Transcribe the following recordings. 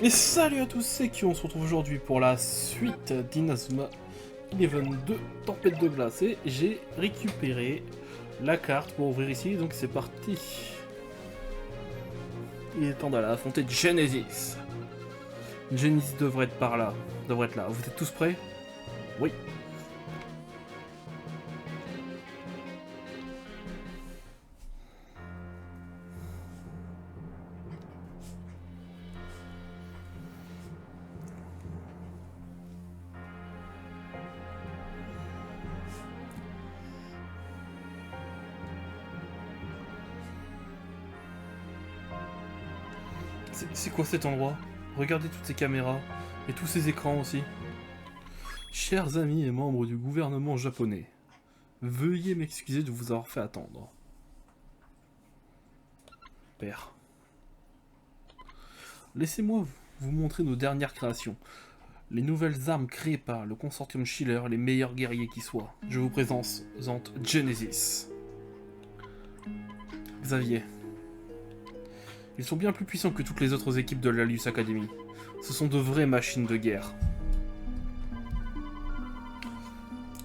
Et salut à tous, c'est qui on se retrouve aujourd'hui pour la suite d'Inazuma Eleven 2 Tempête de glace. Et j'ai récupéré la carte pour ouvrir ici, donc c'est parti. Il est temps d'aller affronter Genesis. Genesis devrait être par là, devrait être là. Vous êtes tous prêts? Oui. C'est quoi cet endroit? Regardez toutes ces caméras et tous ces écrans aussi. Chers amis et membres du gouvernement japonais, veuillez m'excuser de vous avoir fait attendre. Père. Laissez-moi vous montrer nos dernières créations. Les nouvelles armes créées par le consortium Schiller, les meilleurs guerriers qui soient. Je vous présente Genesis. Xavier. Ils sont bien plus puissants que toutes les autres équipes de l'Alius Academy. Ce sont de vraies machines de guerre.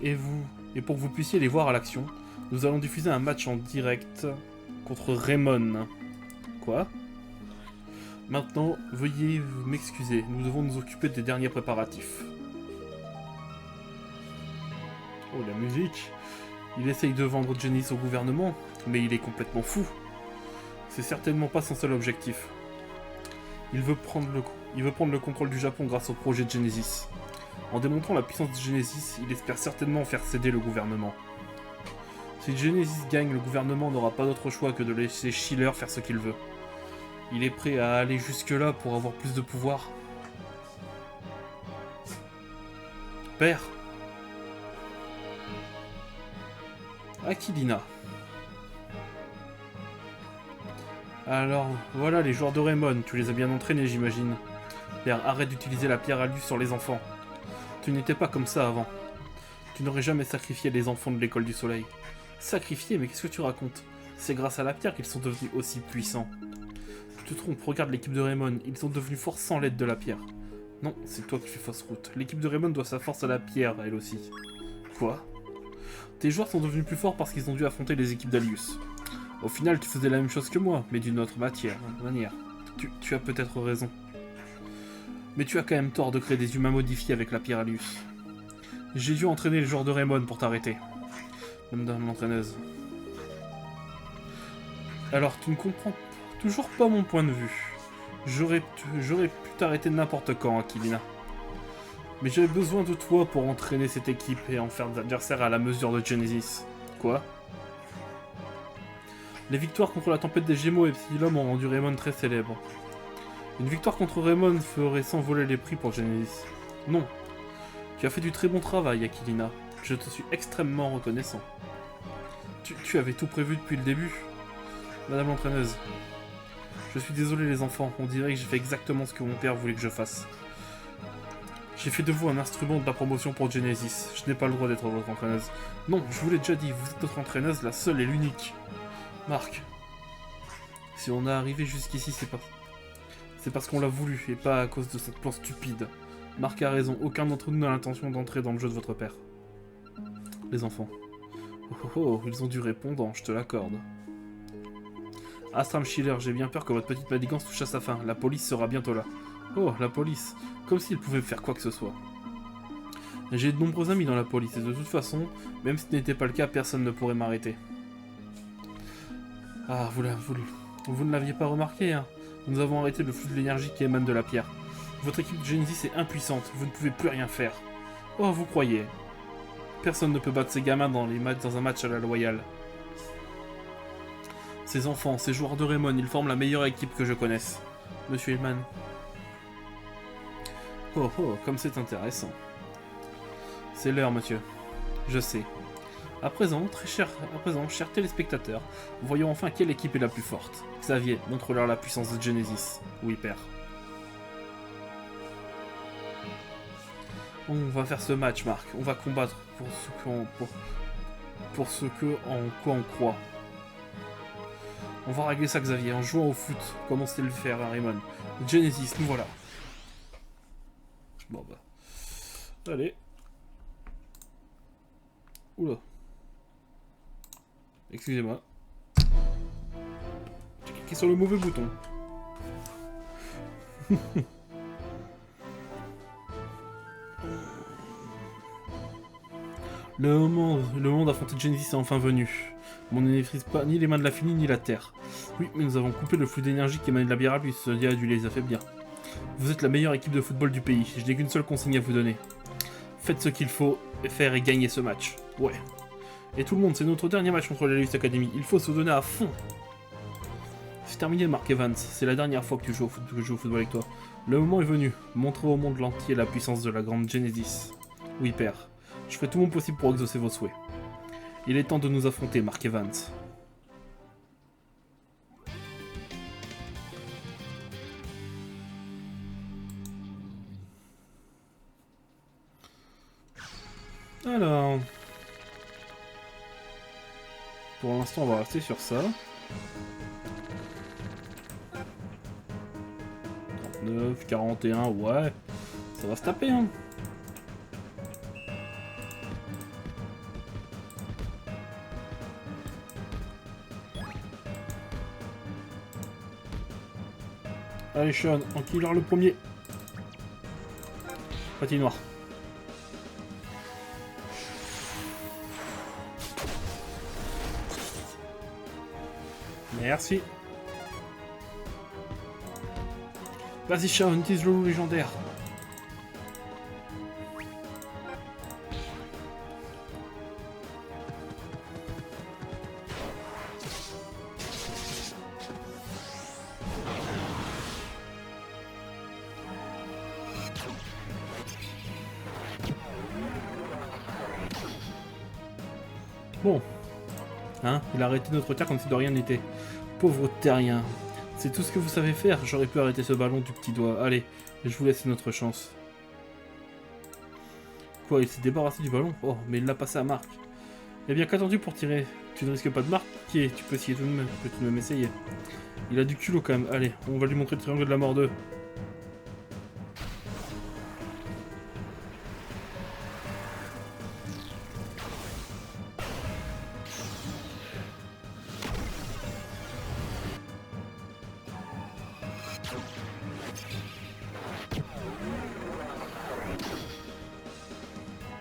Et pour que vous puissiez les voir à l'action, nous allons diffuser un match en direct contre Raymond. Quoi? Maintenant, veuillez m'excuser, nous devons nous occuper des derniers préparatifs. Oh, la musique! Il essaye de vendre Genesis au gouvernement, mais il est complètement fou. C'est certainement pas son seul objectif. Il veut prendre le contrôle du Japon grâce au projet de Genesis. En démontrant la puissance de Genesis, il espère certainement faire céder le gouvernement. Si Genesis gagne, le gouvernement n'aura pas d'autre choix que de laisser Schiller faire ce qu'il veut. Il est prêt à aller jusque-là pour avoir plus de pouvoir. Père. Aquilina. Alors, voilà les joueurs de Raymond, tu les as bien entraînés, j'imagine. Père, arrête d'utiliser la pierre Alius sur les enfants. Tu n'étais pas comme ça avant. Tu n'aurais jamais sacrifié les enfants de l'école du soleil. Sacrifié? Mais qu'est-ce que tu racontes? C'est grâce à la pierre qu'ils sont devenus aussi puissants. Tu te trompes, regarde l'équipe de Raymond, ils sont devenus forts sans l'aide de la pierre. Non, c'est toi qui fais fausse route. L'équipe de Raymond doit sa force à la pierre, elle aussi. Quoi? Tes joueurs sont devenus plus forts parce qu'ils ont dû affronter les équipes d'Alius. Au final, tu faisais la même chose que moi, mais d'une autre manière. Tu as peut-être raison. Mais tu as quand même tort de créer des humains modifiés avec la pierre Alius. J'ai dû entraîner les joueurs de Raymond pour t'arrêter. Madame l'entraîneuse. Alors, tu ne comprends toujours pas mon point de vue. J'aurais pu t'arrêter n'importe quand, Aquilina. Mais j'avais besoin de toi pour entraîner cette équipe et en faire des adversaires à la mesure de Genesis. Quoi? Les victoires contre la tempête des Gémeaux et Psylum ont rendu Raymond très célèbre. Une victoire contre Raymond ferait s'envoler les prix pour Genesis. Non. Tu as fait du très bon travail, Aquilina. Je te suis extrêmement reconnaissant. Tu avais tout prévu depuis le début. Madame l'entraîneuse. Je suis désolé les enfants, on dirait que j'ai fait exactement ce que mon père voulait que je fasse. J'ai fait de vous un instrument de la promotion pour Genesis. Je n'ai pas le droit d'être votre entraîneuse. Non, je vous l'ai déjà dit, vous êtes notre entraîneuse, la seule et l'unique. Marc, si on est arrivé jusqu'ici, c'est parce qu'on l'a voulu et pas à cause de cette plan stupide. Marc a raison, aucun d'entre nous n'a l'intention d'entrer dans le jeu de votre père. Les enfants. Ils ont du répondant, je te l'accorde. Astram Schiller, j'ai bien peur que votre petite manigance touche à sa fin. La police sera bientôt là. Oh, la police. Comme s'ils pouvaient faire quoi que ce soit. J'ai de nombreux amis dans la police et de toute façon, même si ce n'était pas le cas, personne ne pourrait m'arrêter. Ah, vous ne l'aviez pas remarqué, hein? Nous avons arrêté le flux de l'énergie qui émane de la pierre. Votre équipe de Genesis est impuissante, vous ne pouvez plus rien faire. Oh, vous croyez? Personne ne peut battre ces gamins dans un match à la loyale. Ces enfants, ces joueurs de Raymond, ils forment la meilleure équipe que je connaisse. Monsieur Hillman. Oh, comme c'est intéressant. C'est l'heure, monsieur. Je sais. À présent, chers téléspectateurs, voyons enfin quelle équipe est la plus forte. Xavier, montre-leur la puissance de Genesis. Oui, père. On va faire ce match, Marc. On va combattre pour ce en quoi on croit. On va régler ça, Xavier, en jouant au foot, comme on sait le faire à Raymond. Genesis, nous voilà. Bon bah. Allez. Oula. Excusez-moi. J'ai cliqué sur le mauvais bouton. Le moment d'affronter Genesis est enfin venu. On ne maîtrise pas ni les mains de l'infini ni la terre. Oui, mais nous avons coupé le flux d'énergie qui émanait de la Byralus, ce dia a dû les affaiblir. Vous êtes la meilleure équipe de football du pays, je n'ai qu'une seule consigne à vous donner. Faites ce qu'il faut faire et gagner ce match. Ouais. Et tout le monde, c'est notre dernier match contre la Luis Academy, il faut se donner à fond. C'est terminé, Mark Evans, c'est la dernière fois que je joue au football avec toi. Le moment est venu, montrer au monde entier la puissance de la grande Genesis. Oui, père, je ferai tout mon possible pour exaucer vos souhaits. Il est temps de nous affronter, Mark Evans. Alors... Pour l'instant, on va rester sur ça. 39, 41, ouais. Ça va se taper, hein. Allez, Sean, en killer le premier. Patinoire. Merci. Vas-y, Sean, utilise le loup légendaire. Bon. Hein, il a arrêté notre tir comme si de rien n'était. Pauvre terrien. C'est tout ce que vous savez faire. J'aurais pu arrêter ce ballon du petit doigt. Allez, je vous laisse notre chance. Quoi, il s'est débarrassé du ballon? Oh, mais il l'a passé à Marc. Eh bien, qu'attends-tu pour tirer? Tu ne risques pas de marquer. Tu peux essayer tout de même. Tu peux tout de même essayer. Il a du culot quand même. Allez, on va lui montrer le triangle de la mort 2.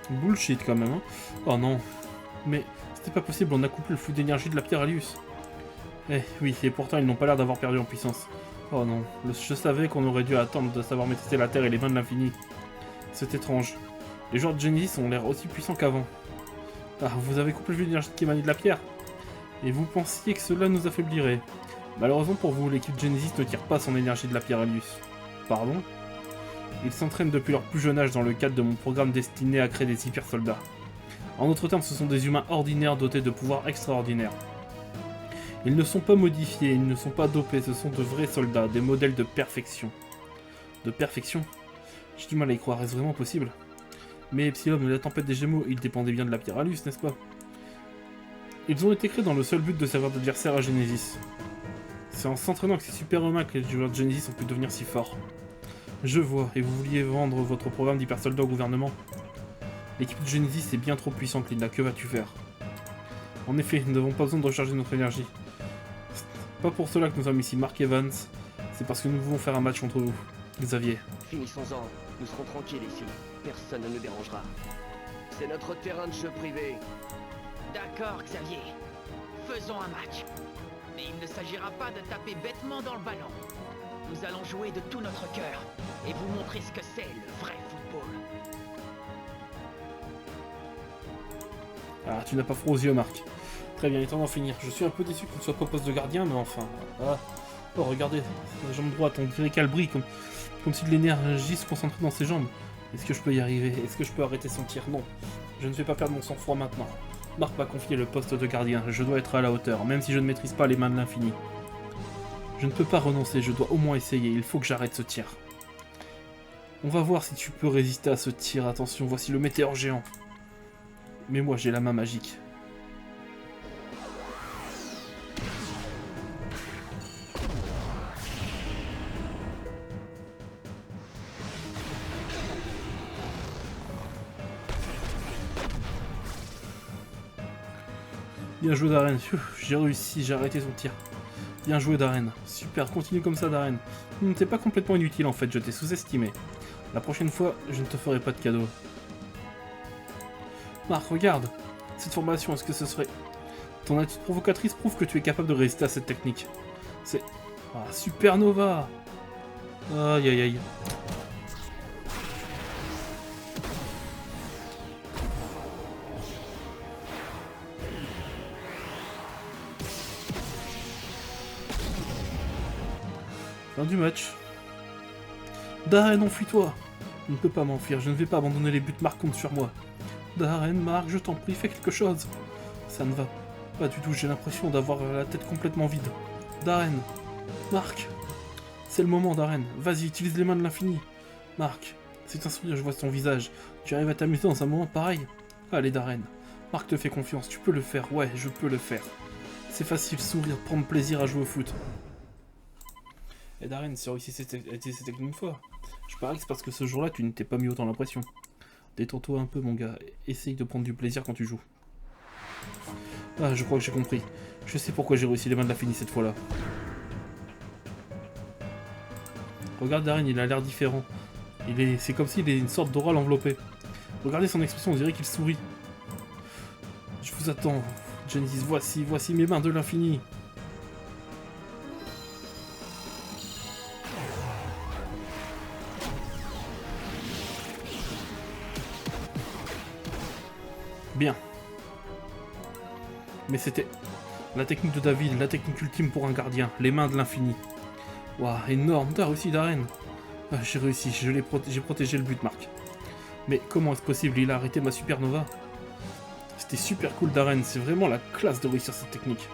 Bullshit quand même, hein. Oh non. Mais c'était pas possible, on a coupé le flux d'énergie de la Pyralius. Eh oui, et pourtant ils n'ont pas l'air d'avoir perdu en puissance. Oh non, je savais qu'on aurait dû attendre de savoir maîtriser la Terre et les mains de l'infini. C'est étrange. Les joueurs de Genesis ont l'air aussi puissants qu'avant. Ah, vous avez coupé le flux d'énergie qui émanait de la pierre. Et vous pensiez que cela nous affaiblirait. Malheureusement pour vous, l'équipe Genesis ne tire pas son énergie de la Pyralius. Pardon ? Ils s'entraînent depuis leur plus jeune âge dans le cadre de mon programme destiné à créer des hyper soldats. En d'autres termes, ce sont des humains ordinaires dotés de pouvoirs extraordinaires. Ils ne sont pas modifiés, ils ne sont pas dopés, ce sont de vrais soldats, des modèles de perfection. De perfection? J'ai du mal à y croire, est-ce vraiment possible? Mais Epsilon et la tempête des Gémeaux, ils dépendaient bien de la Pyralus, n'est-ce pas? Ils ont été créés dans le seul but de servir d'adversaire à Genesis. C'est en s'entraînant que ces super-humains que les joueurs de Genesis ont pu devenir si forts. Je vois, et vous vouliez vendre votre programme d'hyper-soldats au gouvernement. L'équipe de Genesis est bien trop puissante, Linda, que vas-tu faire? En effet, nous n'avons pas besoin de recharger notre énergie. C'est pas pour cela que nous sommes ici, Mark Evans. C'est parce que nous voulons faire un match contre vous. Xavier. Finissons-en, nous serons tranquilles ici. Personne ne nous dérangera. C'est notre terrain de jeu privé. D'accord, Xavier. Faisons un match. Mais il ne s'agira pas de taper bêtement dans le ballon. Nous allons jouer de tout notre cœur et vous montrer ce que c'est le vrai football. Ah, tu n'as pas froid aux yeux, Marc. Très bien, il est temps d'en finir. Je suis un peu déçu qu'on ne soit pas poste de gardien, mais enfin... Ah. Oh, regardez, la jambe droite, on dirait qu'elle brille, comme si de l'énergie se concentrait dans ses jambes. Est-ce que je peux y arriver? Est-ce que je peux arrêter son tir? Non. Je ne vais pas perdre mon sang-froid maintenant. Marc m'a confié le poste de gardien. Je dois être à la hauteur, même si je ne maîtrise pas les mains de l'infini. Je ne peux pas renoncer, je dois au moins essayer, il faut que j'arrête ce tir. On va voir si tu peux résister à ce tir, attention, voici le météore géant. Mais moi j'ai la main magique. Bien joué Darren. J'ai réussi, j'ai arrêté son tir. Bien joué Darren. Super, continue comme ça Darren. T'es pas complètement inutile en fait, je t'ai sous-estimé. La prochaine fois, je ne te ferai pas de cadeau. Marc, regarde. Cette formation, est-ce que ce serait... Ton attitude provocatrice prouve que tu es capable de résister à cette technique. C'est... Ah, Supernova. Aïe aïe aïe. Fin du match. Darren, enfuis-toi. Je ne peux pas m'enfuir, je ne vais pas abandonner les buts. Marc compte sur moi. Darren, Marc, je t'en prie, fais quelque chose. Ça ne va pas du tout, j'ai l'impression d'avoir la tête complètement vide. Darren, Marc, c'est le moment Darren, vas-y, utilise les mains de l'infini. Marc, c'est un sourire, je vois ton visage. Tu arrives à t'amuser dans un moment pareil? Allez Darren, Marc te fait confiance, tu peux le faire, ouais, je peux le faire. C'est facile, sourire, prendre plaisir à jouer au foot. Et Darren, c'est réussi cette technique une fois. Je parie que c'est parce que ce jour-là, tu ne t'es pas mis autant la pression. Détends-toi un peu, mon gars. Essaye de prendre du plaisir quand tu joues. Ah, je crois que j'ai compris. Je sais pourquoi j'ai réussi les mains de l'infini cette fois-là. Regarde Darren, il a l'air différent. C'est comme s'il est une sorte d'aura l'enveloppé. Regardez son expression, on dirait qu'il sourit. Je vous attends. Genesis, voici mes mains de l'infini. Bien. Mais c'était la technique de David, la technique ultime pour un gardien, les mains de l'infini. Waouh, énorme, t'as réussi Darren. Ah, j'ai réussi, j'ai protégé le but, Marc. Mais comment est-ce possible? Il a arrêté ma supernova. C'était super cool Darren, c'est vraiment la classe de réussir cette technique.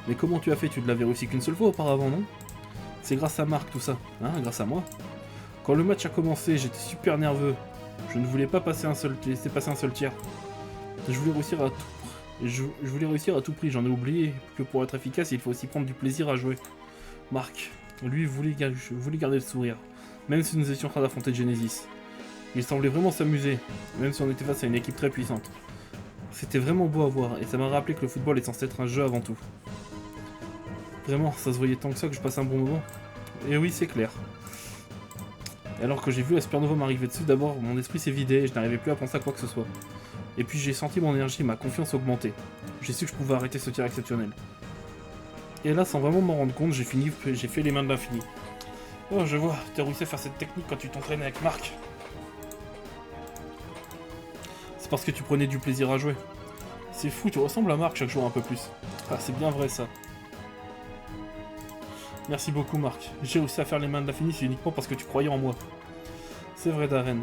Mais comment tu as fait? Tu ne l'avais réussi qu'une seule fois auparavant, non? C'est grâce à Marc tout ça, hein, grâce à moi. Quand le match a commencé, j'étais super nerveux. Je ne voulais pas laisser passer un seul tir. Je voulais réussir à tout. Je voulais réussir à tout prix. J'en ai oublié que pour être efficace, il faut aussi prendre du plaisir à jouer. Marc, lui, voulait garder le sourire, même si nous étions en train d'affronter Genesis. Il semblait vraiment s'amuser, même si on était face à une équipe très puissante. C'était vraiment beau à voir, et ça m'a rappelé que le football est censé être un jeu avant tout. Vraiment, ça se voyait tant que ça que je passe un bon moment. Et oui, c'est clair. Et alors que j'ai vu la supernova m'arriver dessus, d'abord mon esprit s'est vidé et je n'arrivais plus à penser à quoi que ce soit. Et puis j'ai senti mon énergie et ma confiance augmenter. J'ai su que je pouvais arrêter ce tir exceptionnel. Et là, sans vraiment m'en rendre compte, j'ai fait les mains de l'infini. Oh, je vois, tu as réussi à faire cette technique quand tu t'entraînais avec Marc. C'est parce que tu prenais du plaisir à jouer. C'est fou, tu ressembles à Marc chaque jour un peu plus. Ah, c'est bien vrai ça. Merci beaucoup Marc. J'ai réussi à faire les mains de l'infini, c'est uniquement parce que tu croyais en moi. C'est vrai Darren.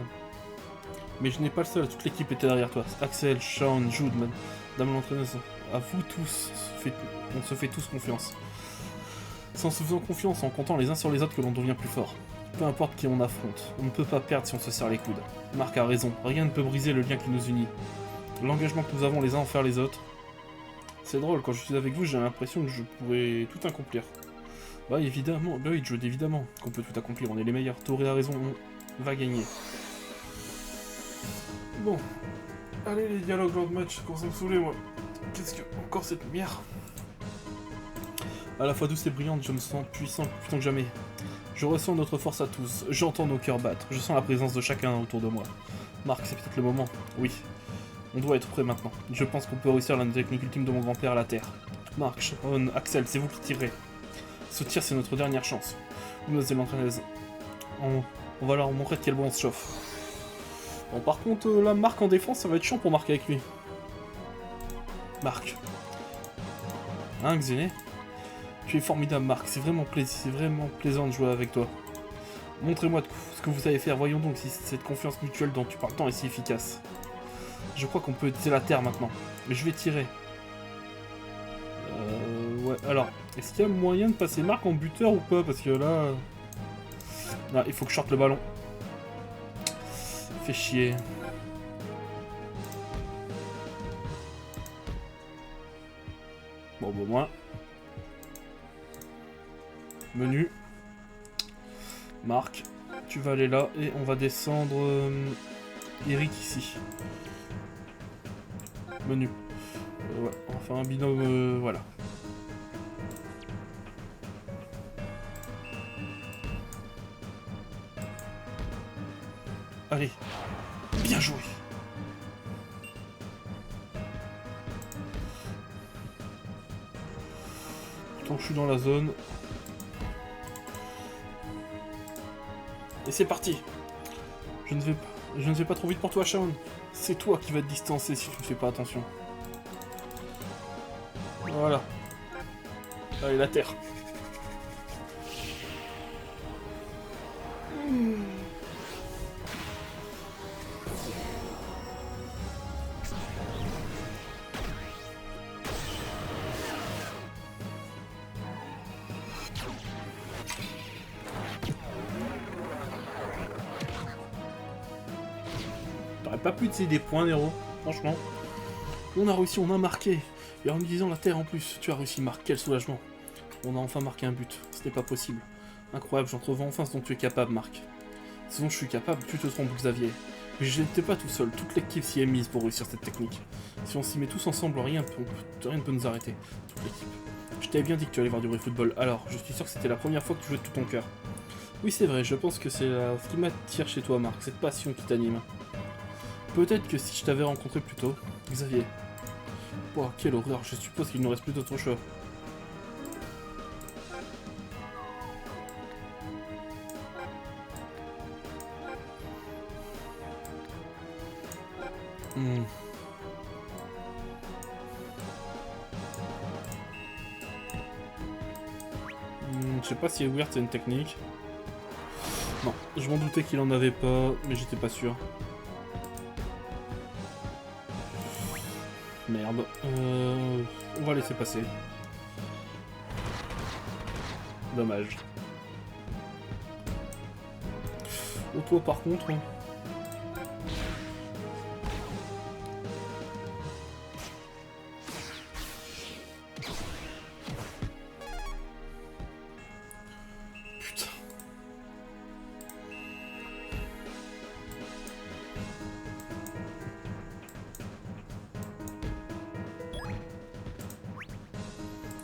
Mais je n'ai pas le seul, toute l'équipe était derrière toi. Axel, Sean, Jude, Madame l'entraîneuse. À vous tous, on se fait tous confiance. C'est en se faisant confiance, en comptant les uns sur les autres que l'on devient plus fort. Peu importe qui on affronte, on ne peut pas perdre si on se serre les coudes. Marc a raison, rien ne peut briser le lien qui nous unit. L'engagement que nous avons les uns envers les autres. C'est drôle, quand je suis avec vous, j'ai l'impression que je pourrais tout accomplir. Bah évidemment, bah oui, Jude, évidemment qu'on peut tout accomplir, on est les meilleurs. T'aurais raison, on va gagner. Bon, allez les dialogues lors de match, quand ça me saoulait moi. Qu'est-ce que... Encore cette lumière. À la fois douce et brillante, je me sens puissant plus puissant que jamais. Je ressens notre force à tous, j'entends nos cœurs battre, je sens la présence de chacun autour de moi. Marc, c'est peut-être le moment. Oui. On doit être prêt maintenant. Je pense qu'on peut réussir la technique ultime de mon grand-père à la Terre. Marc, Sharon, Axel, c'est vous qui tirez. Ce tir, c'est notre dernière chance. Nous, c'est l'entraîneuse. On va leur montrer de quel bon on se chauffe. Bon, par contre, là, Marc en défense, ça va être chiant pour marquer avec lui. Marc. Hein, Xéné? Tu es formidable, Marc. C'est vraiment plaisant de jouer avec toi. Montrez-moi ce que vous savez faire. Voyons donc si cette confiance mutuelle dont tu parles tant est si efficace. Je crois qu'on peut utiliser la terre maintenant. Mais je vais tirer. Ouais, alors, est-ce qu'il y a moyen de passer Marc en buteur ou pas? Parce que là... Non, il faut que je sorte le ballon. Fait chier. Bon, bah moi. Menu. Marc, tu vas aller là et on va descendre Eric ici. Menu. Ouais, enfin un binôme, voilà. Allez, bien joué. Tant que je suis dans la zone. Et c'est parti. Je ne vais pas trop vite pour toi, Shaun. C'est toi qui vas te distancer si tu ne fais pas attention. Voilà. Allez, la terre. T'aurais pas pu utiliser des points, Nero, franchement. On a réussi, on a marqué. Et en utilisant la terre en plus, tu as réussi, Marc, quel soulagement. On a enfin marqué un but, c'était pas possible. Incroyable, j'entrevois enfin ce dont tu es capable, Marc. Ce dont je suis capable, tu te trompes, Xavier. Mais je n'étais pas tout seul, toute l'équipe s'y est mise pour réussir cette technique. Si on s'y met tous ensemble, rien ne peut nous arrêter. Toute l'équipe. Je t'avais bien dit que tu allais voir du vrai football, alors je suis sûr que c'était la première fois que tu jouais de tout ton cœur. Oui, c'est vrai, je pense que c'est ce qui m'attire chez toi, Marc, cette passion qui t'anime. Peut-être que si je t'avais rencontré plus tôt, Xavier. Oh, quelle horreur, je suppose qu'il ne reste plus d'autre choix. Je sais pas si Weird c'est une technique. Non, je m'en doutais qu'il en avait pas, mais j'étais pas sûr. Merde. On va laisser passer. Dommage. Oh, toi par contre... Putain.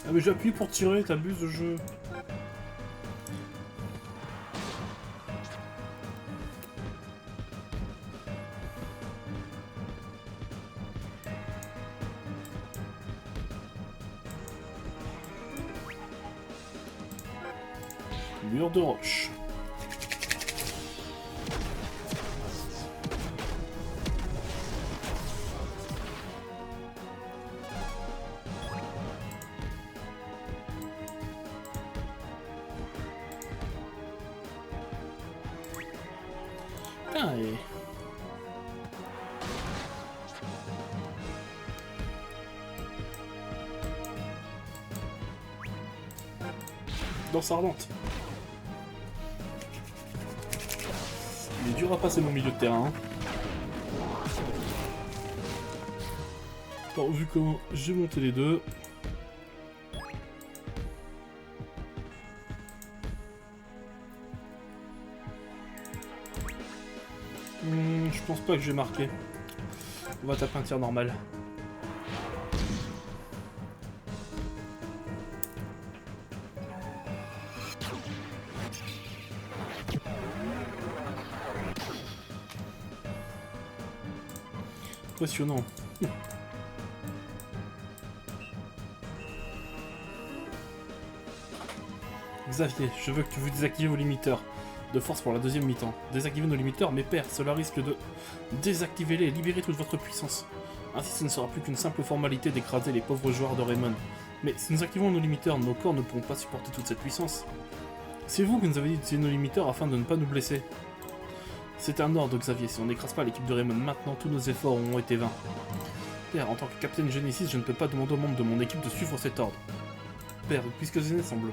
Ah mais j'appuie pour tirer, t'abuses de jeu. Mur de roche. Allez. Danse ardente. Il est dur à passer mon milieu de terrain. Attends, vu comment j'ai monté les deux. Je pense pas que je vais marquer. On va taper un tir normal. Impressionnant. Xavier, je veux que vous désactivez vos limiteurs de force pour la deuxième mi-temps. Désactivez nos limiteurs, mes pères, cela risque de... Désactivez-les et libérez toute votre puissance. Ainsi ce ne sera plus qu'une simple formalité d'écraser les pauvres joueurs de Raymond. Mais si nous activons nos limiteurs, nos corps ne pourront pas supporter toute cette puissance. C'est vous qui nous avez dit d'utiliser nos limiteurs afin de ne pas nous blesser. C'est un ordre, Xavier. Si on n'écrase pas l'équipe de Raymond maintenant, tous nos efforts auront été vains. Père, en tant que capitaine Genesis, je ne peux pas demander aux membres de mon équipe de suivre cet ordre. Père, puisque Zené semble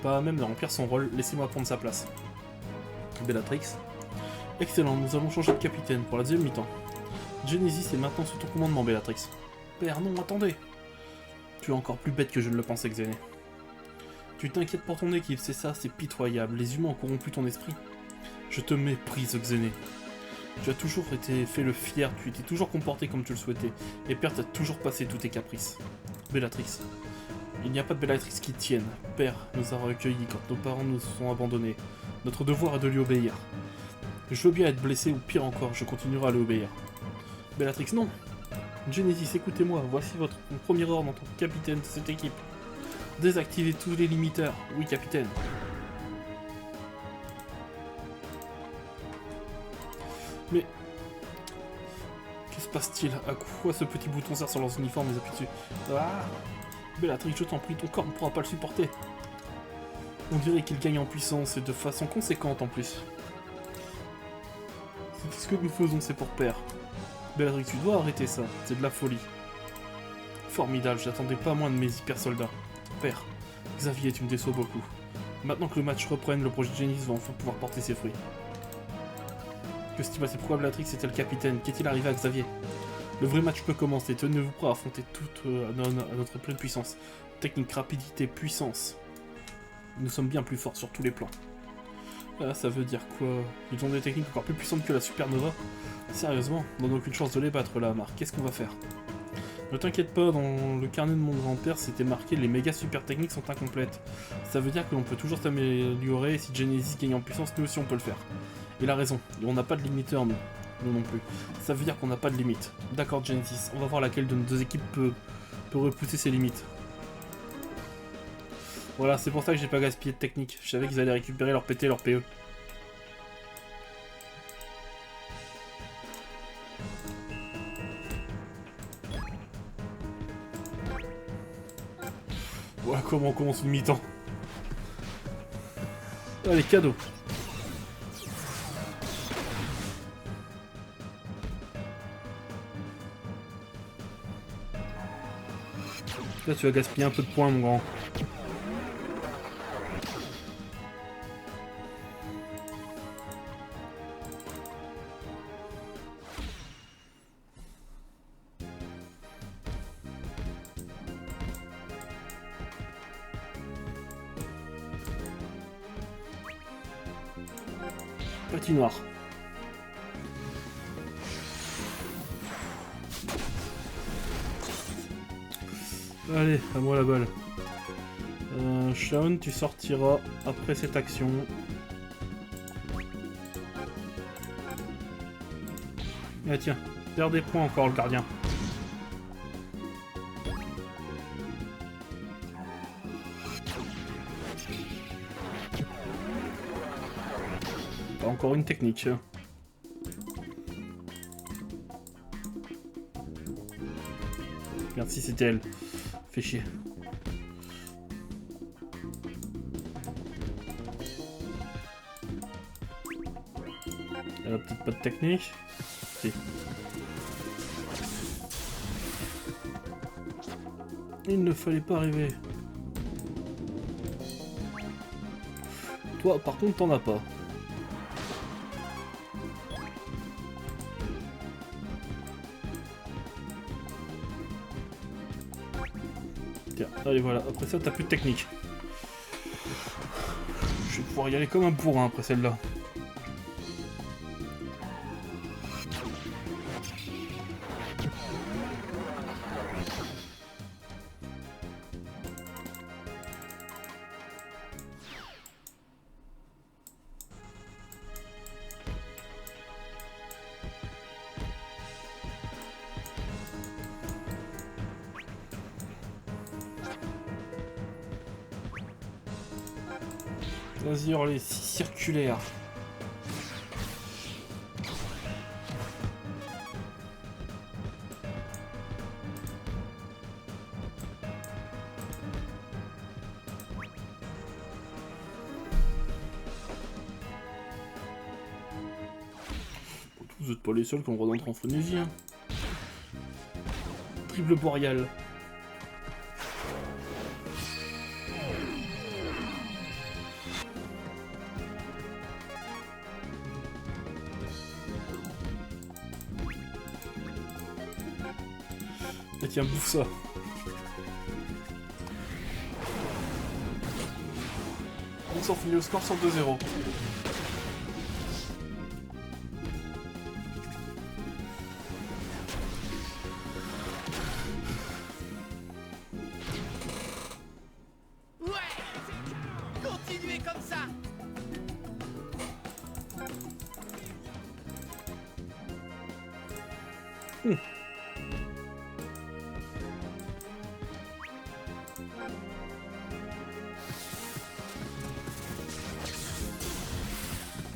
pas même de remplir son rôle, laissez-moi prendre sa place. Bellatrix. Excellent, nous allons changer de capitaine pour la deuxième mi-temps. Genesis est maintenant sous ton commandement, Bellatrix. Père, non, attendez. Tu es encore plus bête que je ne le pensais, Xené. Tu t'inquiètes pour ton équipe, c'est ça, c'est pitoyable. Les humains ont corrompu ton esprit. Je te méprise, Xené. Tu as toujours fait le fier, tu t'es toujours comporté comme tu le souhaitais, et Père t'a toujours passé tous tes caprices. Bellatrix. Il n'y a pas de Bellatrix qui tienne. Père nous a recueillis quand nos parents nous ont abandonnés. Notre devoir est de lui obéir. Je veux bien être blessé ou pire encore, je continuerai à lui obéir. Bellatrix, non. Genesis, écoutez-moi, voici mon premier ordre en tant que capitaine de cette équipe. Désactivez tous les limiteurs. Oui, capitaine. Mais... que se passe-t-il? À quoi ce petit bouton sert sur leurs uniformes et les appuis dessus? Ah! Bellatrix, je t'en prie, ton corps ne pourra pas le supporter. On dirait qu'il gagne en puissance et de façon conséquente en plus. Ce que nous faisons, c'est pour Père. Bellatrix, tu dois arrêter ça, c'est de la folie. Formidable, j'attendais pas moins de mes hyper soldats. Père, Xavier, tu me déçois beaucoup. Maintenant que le match reprenne, le projet Genesis va enfin pouvoir porter ses fruits. Que s'est-il passé? Pourquoi Bellatrix était le capitaine? Qu'est-il arrivé à Xavier? Le vrai match peut commencer, tenez-vous prêts à affronter toute à notre pleine puissance. Technique, rapidité, puissance. Nous sommes bien plus forts sur tous les plans. Ah, ça veut dire quoi? Ils ont des techniques encore plus puissantes que la Supernova? Sérieusement, on n'a aucune chance de les battre là, Marc. Qu'est-ce qu'on va faire? Ne t'inquiète pas, dans le carnet de mon grand-père, c'était marqué les méga super techniques sont incomplètes. Ça veut dire que l'on peut toujours s'améliorer et si Genesis gagne en puissance, nous aussi on peut le faire. Il a raison, on n'a pas de limiteur, nous non plus. Ça veut dire qu'on n'a pas de limite. D'accord, Genesis, on va voir laquelle de nos deux équipes peut repousser ses limites. Voilà, c'est pour ça que j'ai pas gaspillé de technique. Je savais qu'ils allaient récupérer leur PT et leur PE. Voilà comment on commence une mi-temps. Allez, cadeau. Là, tu vas gaspiller un peu de points, mon grand. Patinoire. Allez, à moi la balle. Shaun, tu sortiras après cette action. Ah tiens, perd des points encore le gardien. Encore une technique. Merci, c'était elle. Fait chier. Elle a peut-être pas de technique. Si. Il ne fallait pas rêver. Toi, par contre, t'en as pas. Tiens, allez voilà, après ça t'as plus de technique. Je vais pouvoir y aller comme un bourrin après celle-là. Vas-y, hurler, circulaire. Vous êtes pas les seuls qui ont le droit d'entrer en frénésie, hein. Triple boréal. Et tiens, bouffe ça. On s'en finit au score sur 2-0.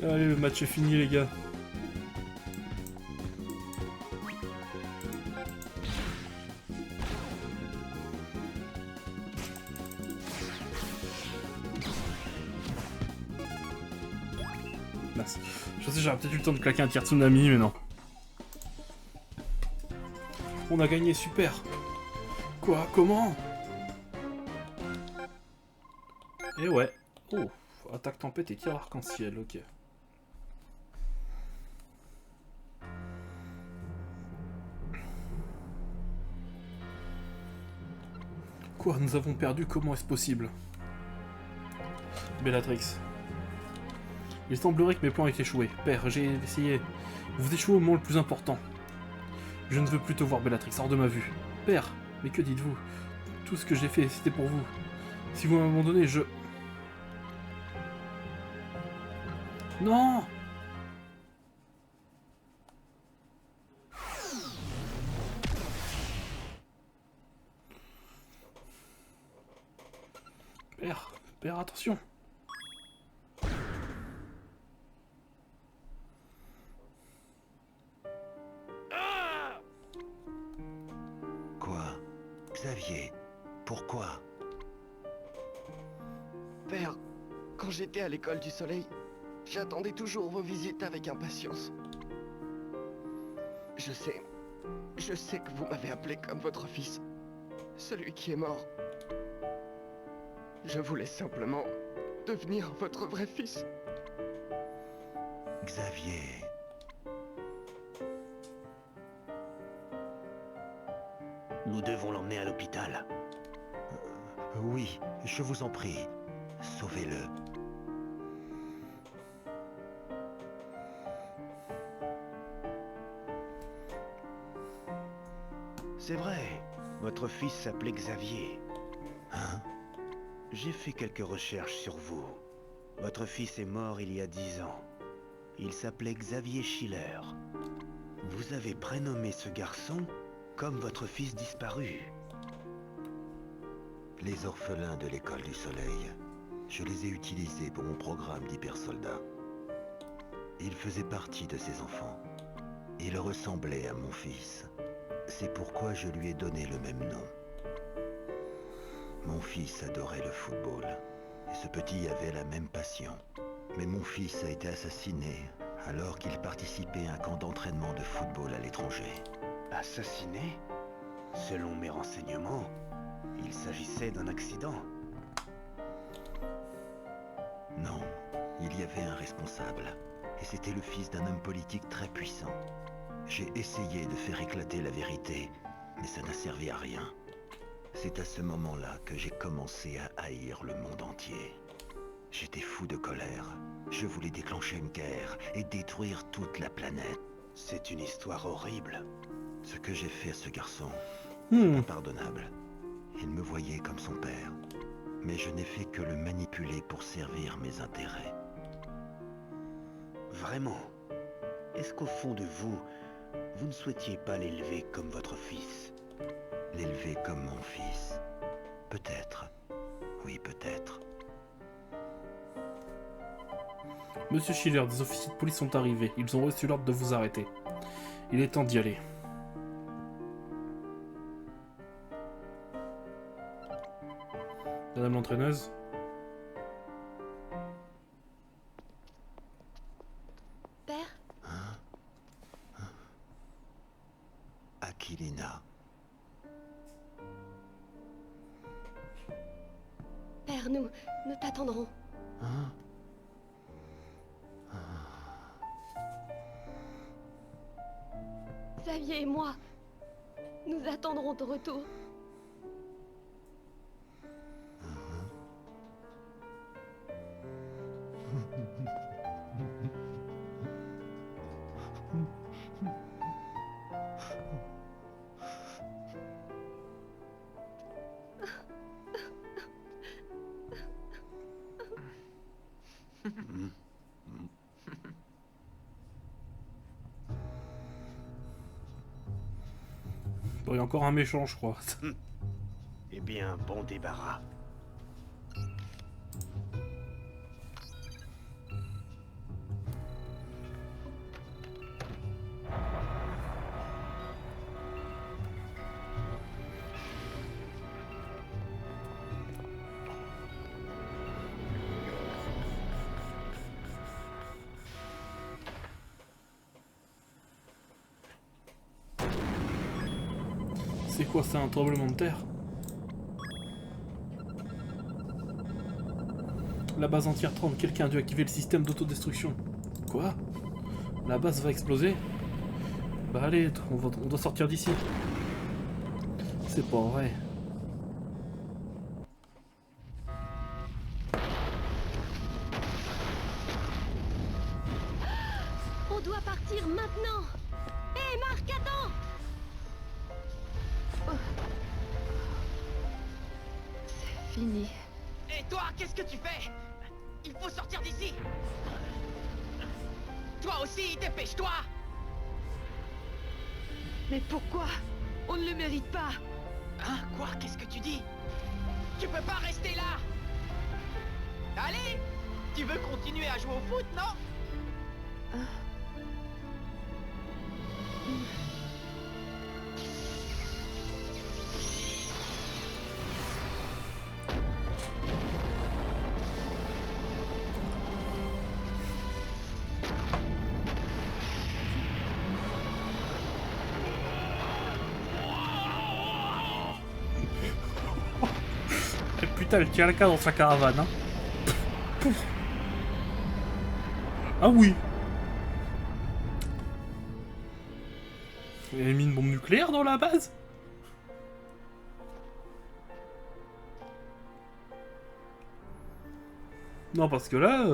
Allez, le match est fini, les gars. Mince. Je sais, j'aurais peut-être eu le temps de claquer un tir tsunami, mais non. On a gagné, super. Quoi? Comment? Eh ouais. Oh, attaque tempête et tir arc-en-ciel, ok. Quoi? Nous avons perdu? Comment est-ce possible? Bellatrix. Il semblerait que mes plans aient échoué. Père, j'ai essayé. Vous échouez au moment le plus important. Je ne veux plus te voir, Bellatrix, hors de ma vue. Père, mais que dites-vous? Tout ce que j'ai fait, c'était pour vous. Si vous m'abandonnez, je... Non! Père, attention! Quoi? Xavier, pourquoi? Père, quand j'étais à l'école du soleil, j'attendais toujours vos visites avec impatience. Je sais que vous m'avez appelé comme votre fils, celui qui est mort. Je voulais simplement devenir votre vrai fils. Xavier... Nous devons l'emmener à l'hôpital. Oui, je vous en prie. Sauvez-le. C'est vrai, votre fils s'appelait Xavier. Hein? J'ai fait quelques recherches sur vous. Votre fils est mort il y a 10 ans. Il s'appelait Xavier Schiller. Vous avez prénommé ce garçon comme votre fils disparu. Les orphelins de l'école du soleil, je les ai utilisés pour mon programme d'hypersoldat. Il faisait partie de ces enfants. Il ressemblait à mon fils. C'est pourquoi je lui ai donné le même nom. Mon fils adorait le football, et ce petit avait la même passion. Mais mon fils a été assassiné alors qu'il participait à un camp d'entraînement de football à l'étranger. Assassiné? Selon mes renseignements, il s'agissait d'un accident. Non, il y avait un responsable, et c'était le fils d'un homme politique très puissant. J'ai essayé de faire éclater la vérité, mais ça n'a servi à rien. C'est à ce moment-là que j'ai commencé à haïr le monde entier. J'étais fou de colère. Je voulais déclencher une guerre et détruire toute la planète. C'est une histoire horrible. Ce que j'ai fait à ce garçon, c'est impardonnable. Il me voyait comme son père. Mais je n'ai fait que le manipuler pour servir mes intérêts. Vraiment? Est-ce qu'au fond de vous, vous ne souhaitiez pas l'élever comme votre fils? L'élever comme mon fils? Peut-être. Oui, peut-être. Monsieur Schiller, des officiers de police sont arrivés. Ils ont reçu l'ordre de vous arrêter. Il est temps d'y aller. Madame l'entraîneuse? Père? Aquilina. Père, nous t'attendrons. Hein? Xavier et moi, nous attendrons ton retour. Bon, il y a encore un méchant, je crois. Eh bien, bon débarras. C'est quoi, c'est un tremblement de terre? La base entière tremble, quelqu'un a dû activer le système d'autodestruction. Quoi? La base va exploser? Bah allez, on doit sortir d'ici. C'est pas vrai. On doit partir maintenant. Hé, Marc, attends. C'est fini. Et toi, qu'est-ce que tu fais? Il faut sortir d'ici. Toi aussi, dépêche-toi. Mais pourquoi? On ne le mérite pas. Hein? Quoi? Qu'est-ce que tu dis? Tu peux pas rester là. Allez! Tu veux continuer à jouer au foot, non? Putain, elle tient le cas dans sa caravane, hein. Pouf. Ah oui. Il a mis une bombe nucléaire dans la base? Non, parce que là...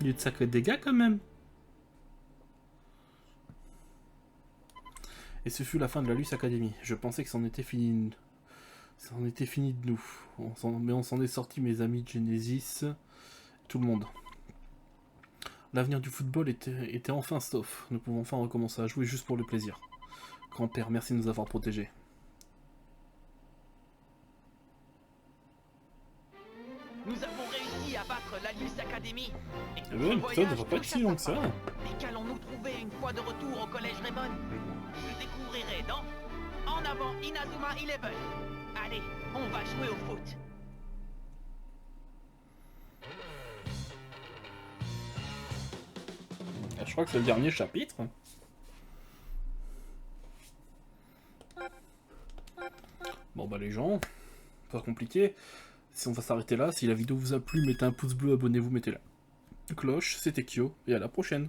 il y a eu de sacrés dégâts quand même. Et ce fut la fin de la Luce Academy. Je pensais que c'en était fini. Ça en était fini de nous. Mais on s'en est sorti, mes amis de Genesis. Tout le monde. L'avenir du football était enfin sauf. Nous pouvons enfin recommencer à jouer juste pour le plaisir. Grand-père, merci de nous avoir protégés. Nous avons réussi à battre l'Alius Academy. Et Eh ben, notre ça voyage devrait pas être touche si à long sa que ça. fin. Mais qu'allons-nous trouver une fois de retour au collège Raymond? Vous le découvrirez dans En avant Inazuma 11. Allez, on va jouer au foot. Je crois que c'est le dernier chapitre. Bon bah les gens, pas compliqué. Si on va s'arrêter là, si la vidéo vous a plu, mettez un pouce bleu, abonnez-vous, mettez la cloche. C'était Kyo, et à la prochaine.